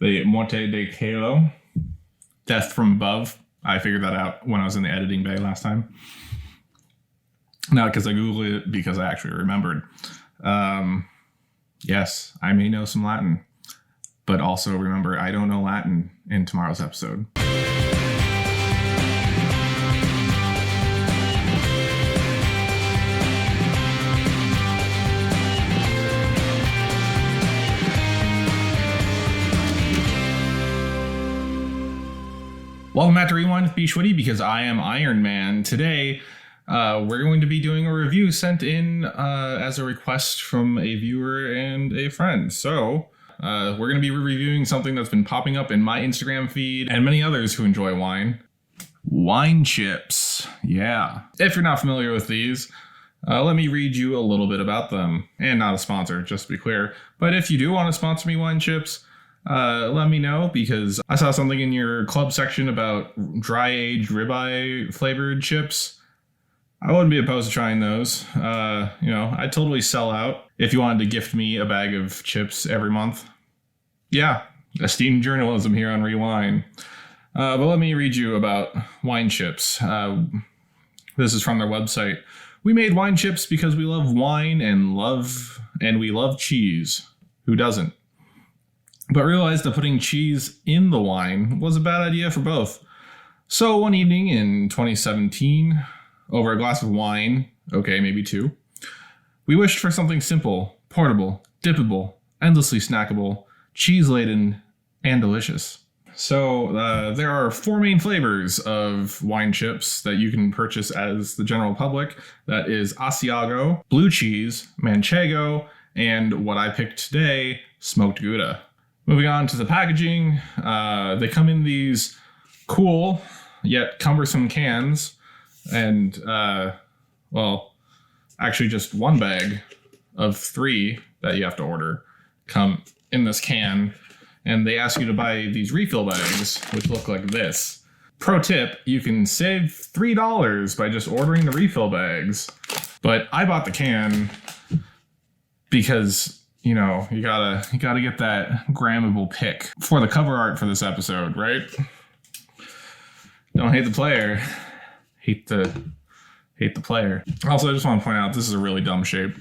the Morte de Calo, Death from Above. I figured that out when I was in the editing bay last time. Not because I Googled it, because I actually remembered. Yes, I may know some Latin, but also remember, I don't know Latin in tomorrow's episode. Welcome back to Rewind with bschwitty, because I am Iron Man. Today, we're going to be doing a review sent in as a request from a viewer and a friend. So, we're going to be reviewing something that's been popping up in my Instagram feed and many others who enjoy wine. Wine chips. Yeah. If you're not familiar with these, let me read you a little bit about them. And not a sponsor, just to be clear. But if you do want to sponsor me wine chips, let me know, because I saw something in your club section about dry-aged ribeye flavored chips. I wouldn't be opposed to trying those. I'd totally sell out if you wanted to gift me a bag of chips every month. Yeah, esteemed journalism here on Rewind. But let me read you about wine chips. This is from their website. We made wine chips because we love wine and we love cheese. Who doesn't? But realized that putting cheese in the wine was a bad idea for both. So one evening in 2017, over a glass of wine, okay, maybe two, we wished for something simple, portable, dippable, endlessly snackable, cheese-laden, and delicious. So there are four main flavors of wine chips that you can purchase as the general public. That is Asiago, blue cheese, Manchego, and what I picked today, smoked Gouda. Moving on to the packaging, they come in these cool yet cumbersome cans, and, actually just one bag of 3 that you have to order come in this can, and they ask you to buy these refill bags, which look like this. Pro tip, you can save $3 by just ordering the refill bags, but I bought the can because you gotta get that grammable pick for the cover art for this episode, right? Don't hate the player, hate the player. Also, I just want to point out, this is a really dumb shape.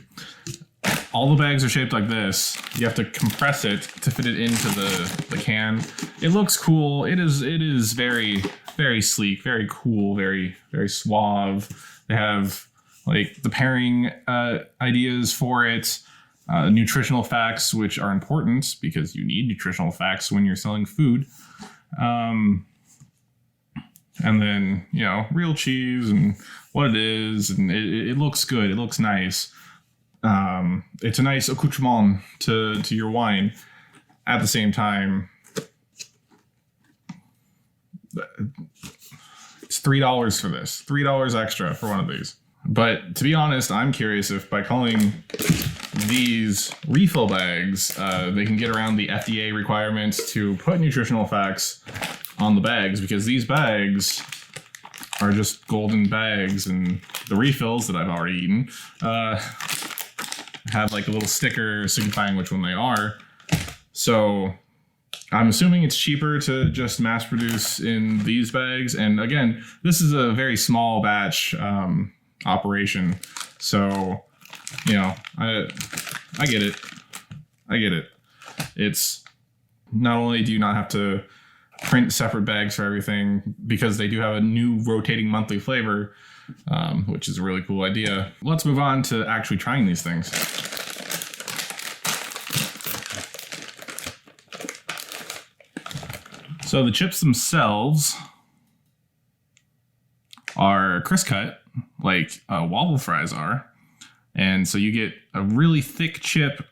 All the bags are shaped like this. You have to compress it to fit it into the can. It looks cool. It is very, very sleek, very cool, very, very suave. They have like the pairing ideas for it. Nutritional facts, which are important because you need nutritional facts when you're selling food. And then, real cheese and what it is. And it looks good. It looks nice. It's a nice accoutrement to your wine. At the same time, it's $3 for this. $3 extra for one of these. But to be honest, I'm curious if by calling these refill bags, they can get around the FDA requirements to put nutritional facts on the bags, because these bags are just golden bags, and the refills that I've already eaten have like a little sticker signifying which one they are. So I'm assuming it's cheaper to just mass produce in these bags. And again, this is a very small batch operation. So, I get it. It's not only do you not have to print separate bags for everything, because they do have a new rotating monthly flavor, which is a really cool idea. Let's move on to actually trying these things. So the chips themselves are crisp cut, like waffle fries are. And so you get a really thick chip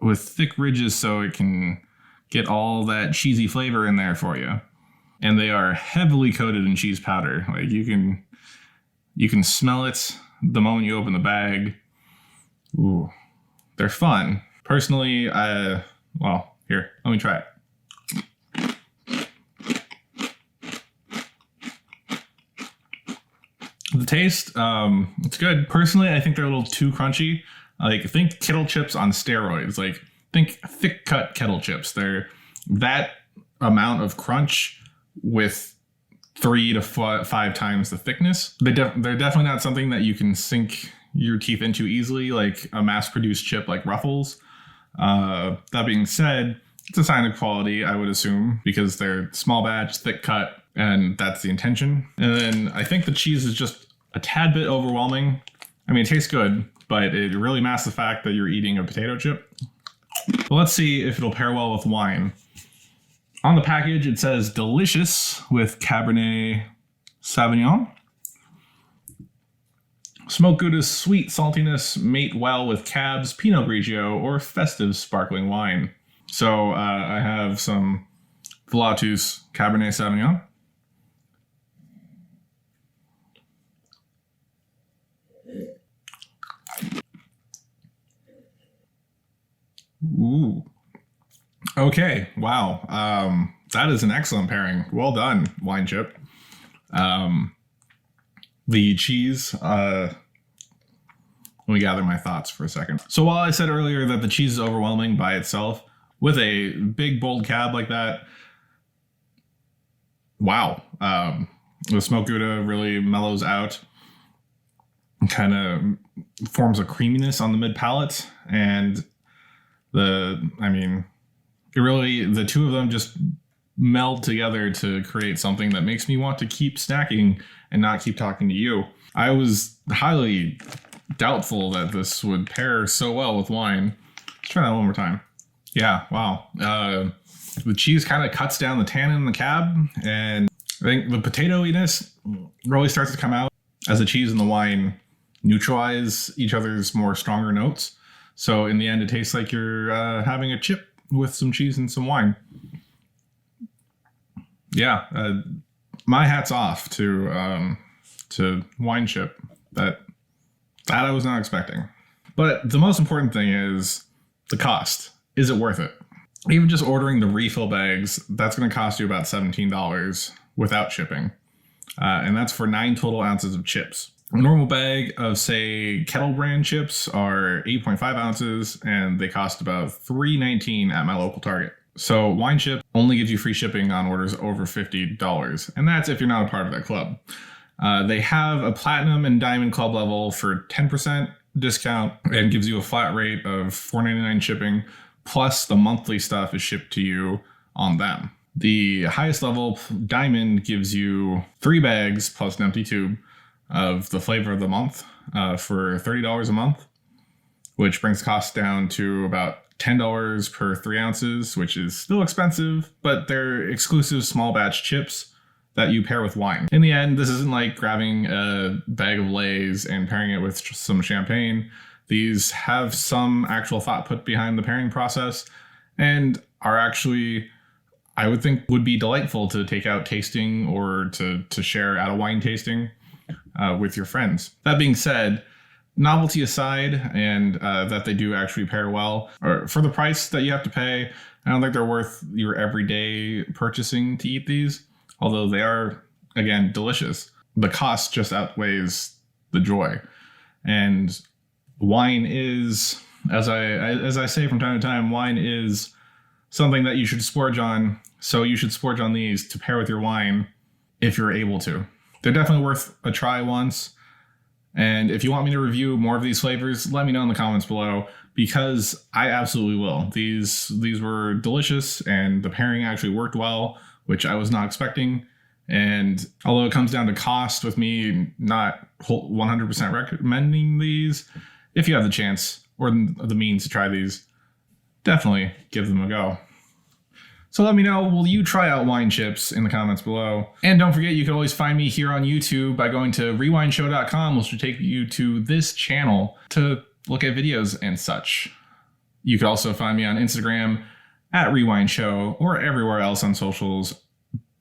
with thick ridges so it can get all that cheesy flavor in there for you. And they are heavily coated in cheese powder. Like you can smell it the moment you open the bag. Ooh, they're fun. Personally, here, let me try it. The taste, it's good. Personally, I think they're a little too crunchy. Like, think kettle chips on steroids. Like, think thick cut kettle chips. They're that amount of crunch with 3 to 5 times the thickness, they're definitely not something that you can sink your teeth into easily, like a mass-produced chip like Ruffles. That being said, it's a sign of quality, I would assume, because they're small batch, thick cut, and that's the intention. And then I think the cheese is just a tad bit overwhelming. I mean, it tastes good, but it really masks the fact that you're eating a potato chip. Well, let's see if it'll pair well with wine. On the package, it says delicious with Cabernet Sauvignon. Smoked Gouda's sweet saltiness mate well with Cab's Pinot Grigio or festive sparkling wine. So I have some Volatus Cabernet Sauvignon. Ooh. Okay, wow. That is an excellent pairing. Well done, wine chip. The cheese, let me gather my thoughts for a second. So while I said earlier that the cheese is overwhelming by itself, with a big bold cab like that, wow. The smoked Gouda really mellows out, kind of forms a creaminess on the mid palate, and the two of them just meld together to create something that makes me want to keep snacking and not keep talking to you. I was highly doubtful that this would pair so well with wine. Let's try that one more time. Yeah, wow. The cheese kind of cuts down the tannin in the cab, and I think the potato-iness really starts to come out as the cheese and the wine neutralize each other's more stronger notes. So in the end, it tastes like you're having a chip with some cheese and some wine. Yeah, my hat's off to wine chip. That I was not expecting. But the most important thing is the cost. Is it worth it? Even just ordering the refill bags, that's going to cost you about $17 without shipping. And that's for 9 total ounces of chips. A normal bag of, say, Kettle brand chips are 8.5 ounces, and they cost about $3.19 at my local Target. So wine chip only gives you free shipping on orders over $50, and that's if you're not a part of that club. They have a platinum and diamond club level for 10% discount and gives you a flat rate of $4.99 shipping, plus the monthly stuff is shipped to you on them. The highest level, diamond, gives you 3 bags plus an empty tube of the flavor of the month for $30 a month, which brings the cost down to about $10 per 3 ounces, which is still expensive, but they're exclusive small batch chips that you pair with wine. In the end, this isn't like grabbing a bag of Lay's and pairing it with some champagne. These have some actual thought put behind the pairing process and are actually, I would think, would be delightful to take out tasting or to share at a wine tasting with your friends. That being said, novelty aside, and that they do actually pair well, or for the price that you have to pay, I don't think they're worth your everyday purchasing to eat these, although they are, again, delicious. The cost just outweighs the joy. And wine is, as I say from time to time, wine is something that you should splurge on, so you should splurge on these to pair with your wine if you're able to. They're definitely worth a try once. And if you want me to review more of these flavors, let me know in the comments below, because I absolutely will. These were delicious, and the pairing actually worked well, which I was not expecting. And although it comes down to cost with me not 100% recommending these, if you have the chance or the means to try these, definitely give them a go. So let me know, will you try out wine chips in the comments below? And don't forget, you can always find me here on YouTube by going to rewindshow.com, which will take you to this channel to look at videos and such. You can also find me on Instagram at rewindshow or everywhere else on socials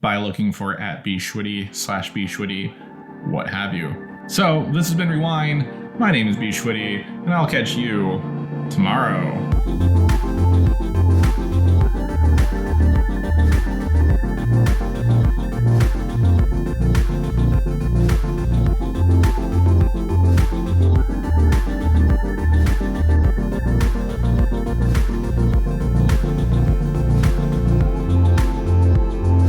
by looking for at bschwitty/bschwitty, what have you. So this has been Rewind. My name is bschwitty, and I'll catch you tomorrow.